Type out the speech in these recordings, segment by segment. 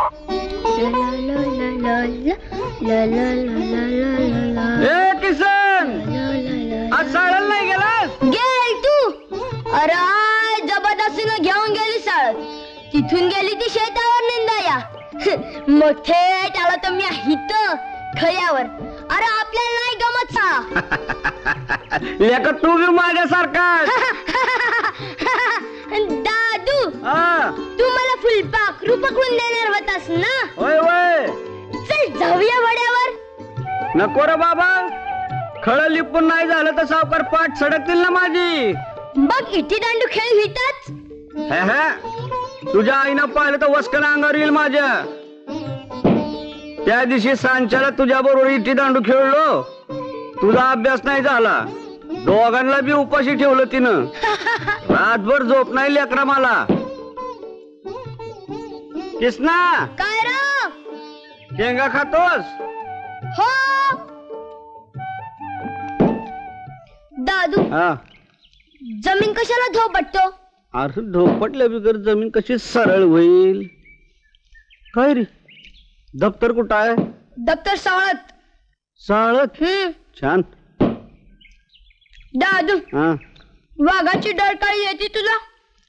ए किसन, आज शाळेला नाही गेलास? गेल तू? अरे जबरदस्तीनं घेऊन गेली शाळेत. तिथून गेली ती शेतावर निंदाया. मग थेट आला तर मी हित खयावर. अरे आपल्याला नाही गमत सा. लेका तू बी माझ्यासारखा. दादू, तू मला फुलपाखरू पकडून देणार होतास ना? होय होय. चल जाऊया वड्यावर. नको रे बाबा, खळ लिपून नाही झालं तर सावकार पाठ सडकतील ना माझी. बघ इटी दांडू खेळ हिताच. तुझ्या आईनं पाहिलं तर वस्कन अंगावर येईल माझ्या. त्या दिवशी सांच्याला तुझ्या बरोबर इटी दांडू खेळलो. तुझा अभ्यास नाही झाला. दोघांना बी उपाशी ठेवलं तिनं. रातभर झोप नाही लेकरा मला. किसना, काय रा? शेंगा खातोस? हो दादू. जमीन कशाला धोपटतो? अरे धोपटल्या बिगर जमीन कशी सरळ होईल? काय रे, दप्तर कुठं आहे? दप्तर साळत. साळत? छान. दादू, वाघाची डरकाळी येते तुला?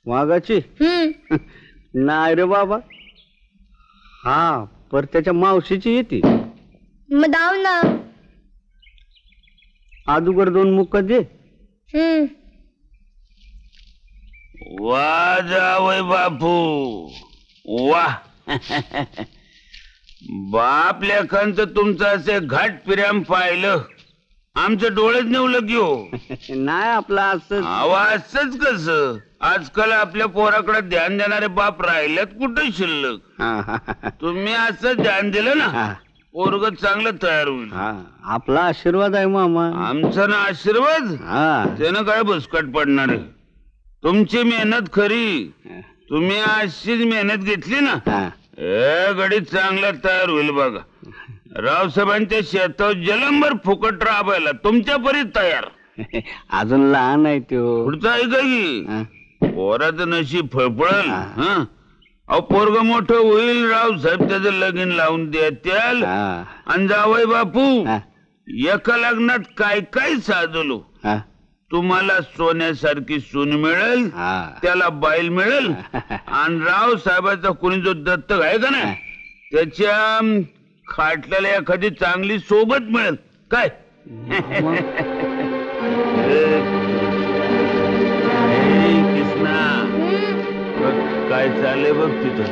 वाघाची? नाही रे बाबा. हा, पर त्याच्या मावशीची येते. मग दाव ना. अदुगर दोन मुक्का दे. वा जावय बापू वा. बाप लेखांचं तुमचं असे घाट पिर्याम पाहिलं आमचं डोळेच नेवलं की हो. नाही आपलं असं. असंच कस, आजकाल आपल्या पोराकडे ध्यान देणारे बाप राहिल्यात कुठे शिल्लक. तुम्ही असं ध्यान दिलं ना, पोरग चांगलं तयार होईल. आपला आशीर्वाद आहे मामा. आमचा ना आशीर्वाद, त्यानं काय भुसकट पडणार आहे. तुमची मेहनत खरी. तुम्ही अशीच मेहनत घेतली ना, हे गडी चांगला तयार होईल बघा. रावसाहेबांच्या शेतावर जलंभर फुकट राबायला तुमच्या परी तयार. अजून लहान आहे तो. पुढचं ऐका की, पोराचं नशीब फळफळल. अहो पोरग मोठं होईल, रावसाहेब त्याचं लगीन लावून देत्याल. आणि जावई बापू, एका लग्नात काय काय साधलो. तुम्हाला सोन्यासारखी सून मिळेल, त्याला बाईल मिळेल, आणि रावसाहेबाचा कोणी जो दत्तक आहे का नाही, त्याच्या खाटल्याला एखादी चांगली सोबत मिळेल. काय कृष्णा, काय चाललंय बघ तिथं.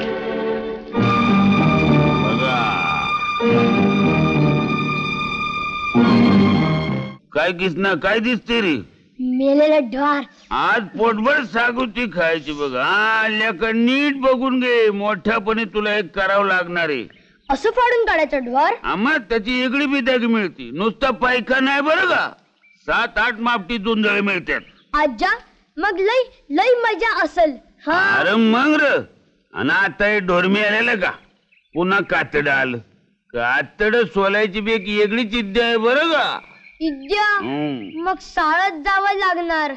बघा काय कृष्णा, काय दिसते रे? मेलेलं ढोर. आज पोटभर सागुती खायची बघ. आल्याकडे नीट बघून घे, मोठ्यापणे तुला एक करावं लागणार आहे. असं फाडून काढायचं ढोर? आम्हा त्याची वेगळी बिदागी मिळते. नुसता पायखा नाही बरं का, 7-8 मापटी जोंधळे मिळतात. आज्जा, मग लई लई मजा असल. अरे मग र. आणि आता हे ढोरमी आलेलं का, पुन्हा कातड आलं. कातड सोलायची बी एक वेगळीच विद्या आहे बरं का. विद्या? मग शाळेत जावं लागणार.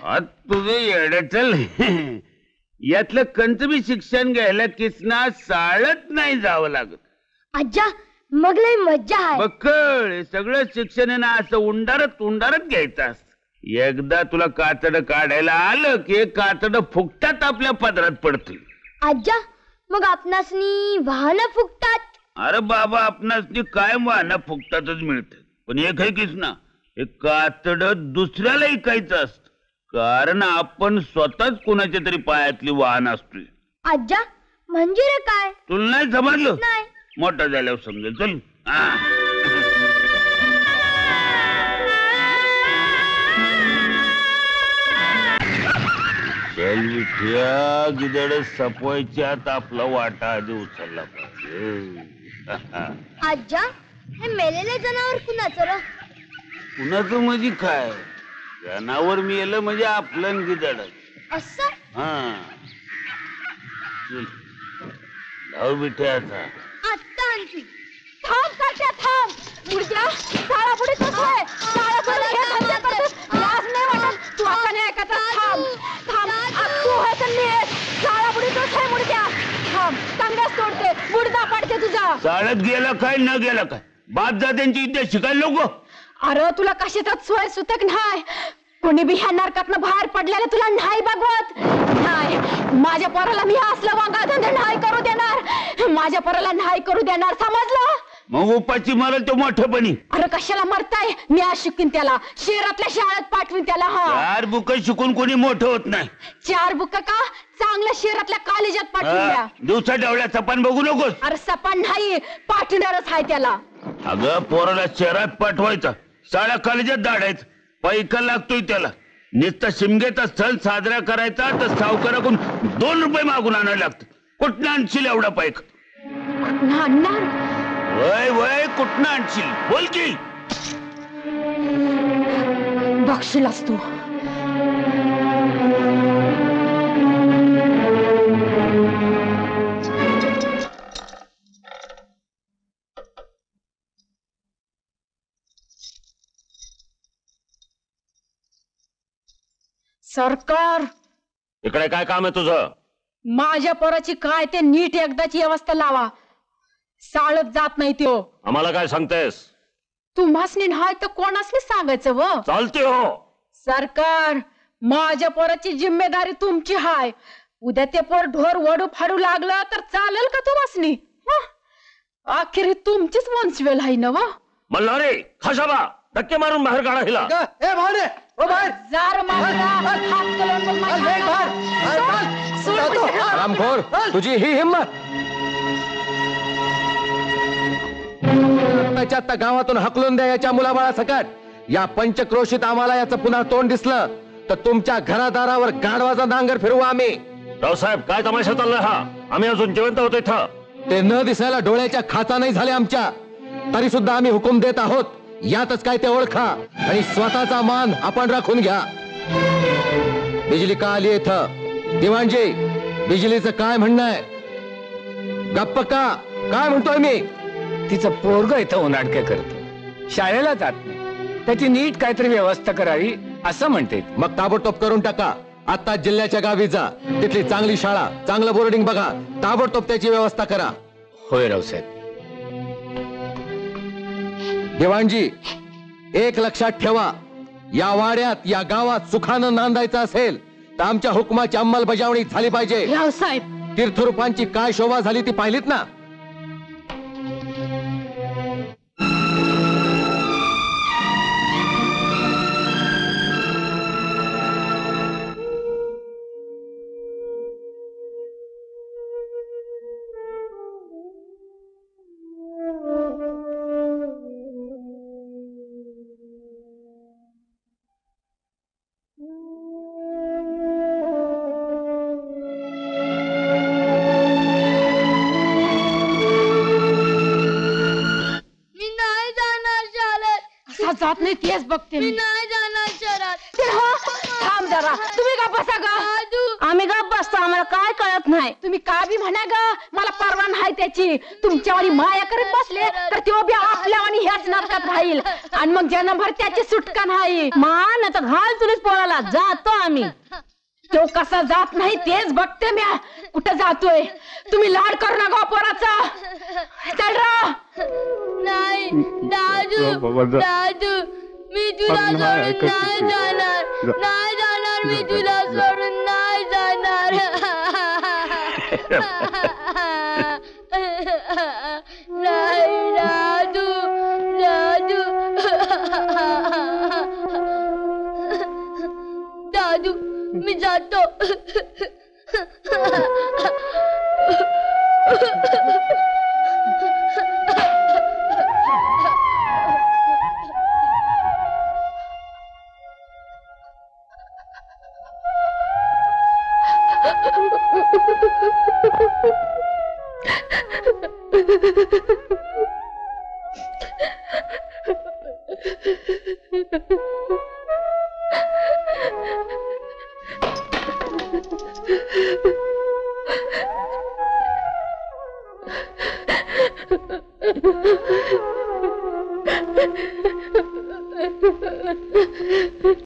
तुझे येड चल. यातलं कंचबी शिक्षण घ्यायला किसना शाळेत नाही जावं लागत. आज्जा, मग लई मज्जा आहे. बक्कळ सगळं शिक्षण आहे ना, असं उंडारत घ्यायचं असत. एकदा तुला कातड काढायला आलं की कातड फुकटात आपल्या पदरात पडतील. आज्जा, मग आपणासनी वाहन फुकतात? अरे बाबा, आपणासनी काय वाहन फुकटातच मिळत. पण एक आहे किसना, हे कातड दुसऱ्याला ऐकायचं असत. कारण आपण स्वतःच कोणाच्या तरी पायातली वाहन असतोय. आज्जा, म्हणजे रे काय? तुला नाही समजलं? नाही. मोठा झाल्यावर समजेल. चल. गिदड सपवायच्यात आपला वाटा आधी उचलला पाहिजे. आज्जा, हे मेलेले जनावर कुणाचं र? कुणाचं म्हणजे काय? जनावर मेलं म्हणजे आपलं गिदड असं. धाव बिठ्याचा आत्ता आणखी. थांब काट्या, थांब. मुर्द्या, शाळा पुढे कसं शाळा हे धंदे करतोस, लाज नाही वाटत? तू आता नाही ऐकत. थांब थांब, तू हे शाळा पुढे कसं आहे मुर्द्या? थांब, चांगलाच तोडते, मुर्दा पाडते शाळेत गेला काय न गेला काय बाप जात्यांची विद्या शिकायला नको. अरे तुला कशाचाच सोय सुतक नाही. कोणी बी ह्या नरकातनं बाहेर पडल्याला तुला नाही बघवत. नाही, माझ्या पोराला मी असलं वांगा धंदे नाही करू देणार. माझ्या पोराला नाही करू देणार, समजलं? मग उपाची मला तो मोठेपणी. अरे कशाला मरताय? मी आज शिकवीन त्याला, शहरातल्या शाळेत पाठवीन त्याला. हा, 4 बुक शिकून कोणी मोठं होत नाही. 4 बुक का? चांगल्या शहरातल्या कॉलेजात पाठवून द्या. दिवसा डवळ्या सपान बघू नकोस. अरे सपान नाही, पाठवणारच आहे त्याला. अगं पोराला शहरात पाठवायचं, शाळा कॉलेजात धाडायचं, पैका लागतोय त्याला. नुसता शिमगेचा सण साजरा करायचा तर सावकाराकडून 2 रुपये मागून आणायला लागतं. कुठनं आणशील एवढा पैक? वय वय कुठनं आणशील बोल की. बघशीलच तू. सरकार, इकडे काय काम आहे तुझं? माझ्या पोराची काय ते नीट एकदाची व्यवस्था लावा. साळत जात नाही त्यो. आम्हाला काय सांगतेस? तुम्हासनी नाही तर कोणासनी सांगायचं व? चालते हो. सरकार, माझ्या पोराची जिम्मेदारी तुमची हाय. उद्या ते पोर ढोर वडू फाडू लागलं तर चालेल का तुम्हासनी? अखेर तुमचीच वंशवेल आहे ना व? मल्हारी, खशाबा धक्के मारून बाहेर काढा हिला. जार रामखोर, तुझी ही हिम्मत. आता गावातून हकलून द्या याच्या मुलाबाळा सकट. या पंचक्रोशीत आम्हाला याचं पुन्हा तोंड दिसलं तर तुमच्या घरादारावर गाढवाचा नांगर फिरवू आम्ही. रावसाहेब, काय तमाशा चाललाय हा? आम्ही अजून जिवंत होतो इथं. ते न दिसायला डोळ्याच्या खाचा नाही झाले आमच्या, तरी सुद्धा आम्ही हुकूम देत आहोत. यातच काय ते ओळखा आणि स्वतःचा मान आपण राखून घ्या. बिजली का आली इथं? दिवाणजी, बिजलीचं काय म्हणणं आहे? गप्प का? काय म्हणतोय मी? तिचं पोरग इथं उनाडके करत, शाळेला जात नाही, त्याची नीट काहीतरी व्यवस्था करावी असं म्हणते. मग ताबडतोब करून टाका. आता जिल्ह्याच्या गावी जा, तिथली चांगली शाळा, चांगलं बोर्डिंग बघा, ताबडतोब त्याची व्यवस्था करा. होय रावसाहेब. दिवाणजी, एक लक्षात ठेवा, या वाड्यात या गावात सुखानं नांदायचं असेल तर आमच्या हुकमाची अंमलबजावणी झाली पाहिजे. रावसाहेब, तीर्थरूपांची काय शोभा झाली ती पाहिलीत ना? जात नाही तेच बघते मी. नाही जाणार शहरात. थांब जरा, तुम्ही का बसा ग? आम्ही का बसतो, आम्हाला काय कळत नाही. तुम्ही का बी म्हणा ग, मला परवा नाही त्याची. तुमच्यावानी माया करत बसले तर तो बी आपल्यावानी ह्याच नरकात राहील आणि मग जन्मभर त्याची सुटका नाही. मान आता घाल तुझीच पोराला. जातो आम्ही. तो कसा जात नाही तेच बघते मी. कुठं जातोय? तुम्ही लाड करू नका पोराचा. चल रा. नाही दादू, दादू, मी तुला सोडून नाही जाणार. नाही जाणार, मी तुला सोडून नाही जाणार. नाही दादू, दादू, दादू, मी जातो.